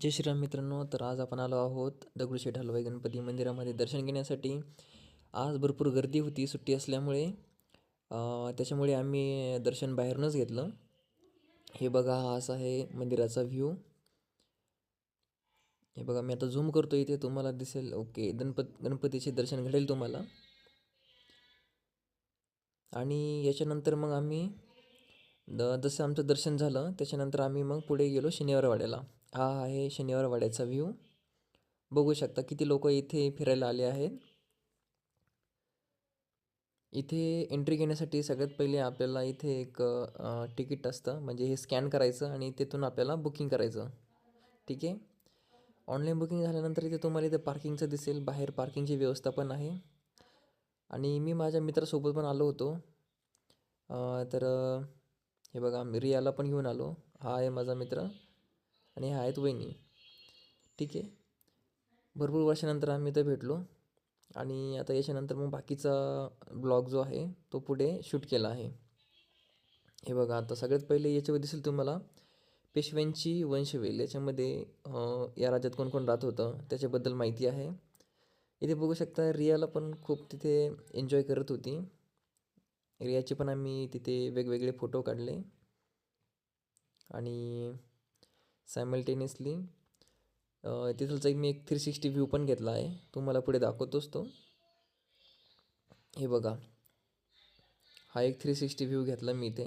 जय श्रीराम मित्रांनो. तर आज आपण आलो आहोत दगडूशेठ हलवाई गणपती मंदिरामध्ये दर्शन घेण्यासाठी. आज भरपूर गर्दी होती सुट्टी असल्यामुळे. त्याच्यामुळे आम्ही दर्शन बाहेरूनच घेतलं. हे बघा, हा असा आहे मंदिराचा व्ह्यू. हे बघा, मी आता झूम करतो, इथे तुम्हाला दिसेल. ओके, गणपतीचे दर्शन घडेल तुम्हाला. आणि याच्यानंतर मग आम्ही जसं आमचं दर्शन झालं त्याच्यानंतर आम्ही मग पुढे गेलो शनिवारवाड्याला. हा आहे शनिवारवाड्याचा व्ह्यू. बघू शकता किती लोक इथे फिरायला आले आहेत. इथे एंट्री घेण्यासाठी सगळ्यात पहिले आपल्याला इथे एक तिकीट असतं, म्हणजे हे स्कॅन करायचं आणि तिथून आपल्याला बुकिंग करायचं. ठीक आहे. ऑनलाईन बुकिंग झाल्यानंतर इथे तुम्हाला इथे पार्किंगचं दिसेल. बाहेर पार्किंगची व्यवस्था पण आहे. आणि मी माझ्या मित्रासोबत पण आलो होतो. तर हे बघा, मी रियाला पण घेऊन आलो. हा आहे माझा मित्र आणि हा आहेत वहिनी. ठीक आहे. भरपूर वर्षानंतर आम्ही इथं भेटलो. आणि आता याच्यानंतर मग बाकीचा ब्लॉग जो आहे तो पुढे शूट केला आहे. हे बघा, आता सगळ्यात पहिले याच्यावर दिसेल तुम्हाला पेशव्यांची वंशवेल. याच्यामध्ये या राज्यात कोण कोण राहत होतं त्याच्याबद्दल माहिती आहे. इथे बघू शकता रियाला पण खूप तिथे एन्जॉय करत होती. रियाचे पण आम्ही तिथे वेगवेगळे फोटो काढले. आणि सायमल्टेनियसली तिथलचा एक मी एक 360 व्ह्यू पण घेतला आहे, तुम्हाला पुढे दाखवतोच तो. हे बघा, हा एक 360 व्ह्यू घेतला मी इथे.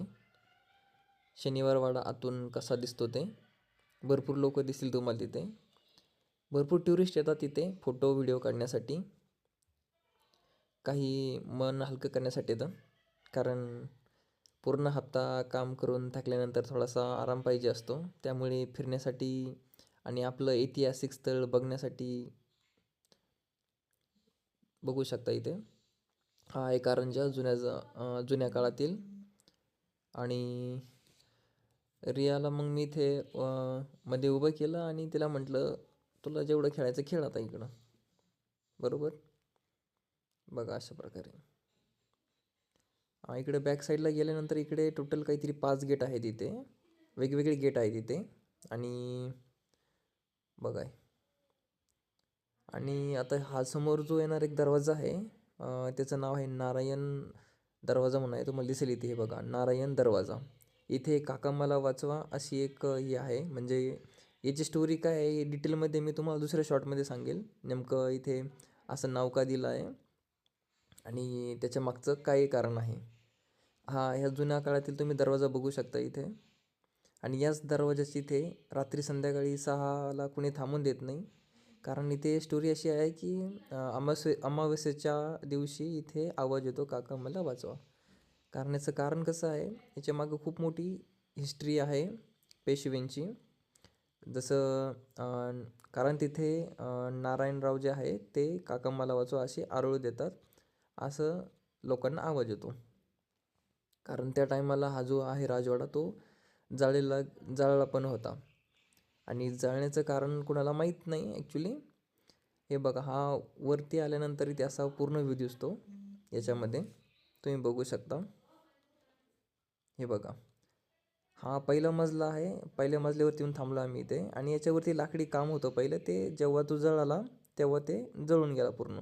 शनिवारवाडा आतून कसा दिसतो ते. भरपूर लोक दिसतील तुम्हाला तिथे. भरपूर टुरिस्ट येतात तिथे फोटो व्हिडिओ काढण्यासाठी. काही मन हलकं करण्यासाठी येतं, कारण पूर्ण हप्ता काम करून थकल्यानंतर थोडासा आराम पाहिजे असतो. त्यामुळे फिरण्यासाठी आणि आपलं ऐतिहासिक स्थळ बघण्यासाठी. बघू शकता इथे हा आहे कारंजा जुन्या काळातील. आणि रियाला मग मी इथे मध्ये उभं केलं आणि तिला म्हटलं, तुला जेवढं खेळायचं खेळ आता इकडं. बरोबर. बघा अशा प्रकारे. इकडे बॅक साईडला गेल्यानंतर इकडे टोटल काहीतरी 5 गेट आहेत इथे. वेगवेगळे गेट आहेत इथे. आणि बघा, आणि आता हा समोर जो येणार एक दरवाजा आहे, त्याचं नाव आहे नारायण दरवाजा म्हणून आहे. तुम्हाला दिसेल इथे. हे बघा, नारायण दरवाजा. इथे काका मला वाचवा अशी एक ही आहे. म्हणजे याची स्टोरी काय आहे डिटेलमध्ये मी तुम्हाला दुसऱ्या शॉर्टमध्ये सांगेल, नेमकं इथे असं नाव का दिलं आहे आणि त्याच्या मागचं काय कारण आहे. ह्या जुन्या काळातील तुम्ही दरवाजा बघू शकता इथे. आणि याच दरवाजाची इथे रात्री संध्याकाळी 6ला कुणी थांबून देत नाही, कारण इथे स्टोरी अशी आहे की अमावस्येच्या दिवशी इथे आवाज येतो, काका मला वाचवा. कारण याचं कारण कसं आहे, याच्या मागं खूप मोठी हिस्ट्री आहे पेशव्यांची. जसं कारण तिथे नारायणराव जे आहे ते काका मला वाचवा असे आरोळ देतात, असं लोकांना आवाज येतो. कारण त्या टायमाला हा जो आहे राजवाडा तो जाळला पण होता. आणि जाळण्याचं कारण कुणाला माहीत नाही ॲक्च्युली. हे बघा, हा वरती आल्यानंतर इथे असा पूर्ण व्ह्यू दिसतो. याच्यामध्ये तुम्ही बघू शकता. हे बघा, हा पहिला मजला आहे. पहिल्या मजल्यावरती येऊन थांबलो आम्ही इथे. आणि याच्यावरती लाकडी काम होतं पहिलं, ते जेव्हा तो जळाला तेव्हा ते जळून गेला पूर्ण.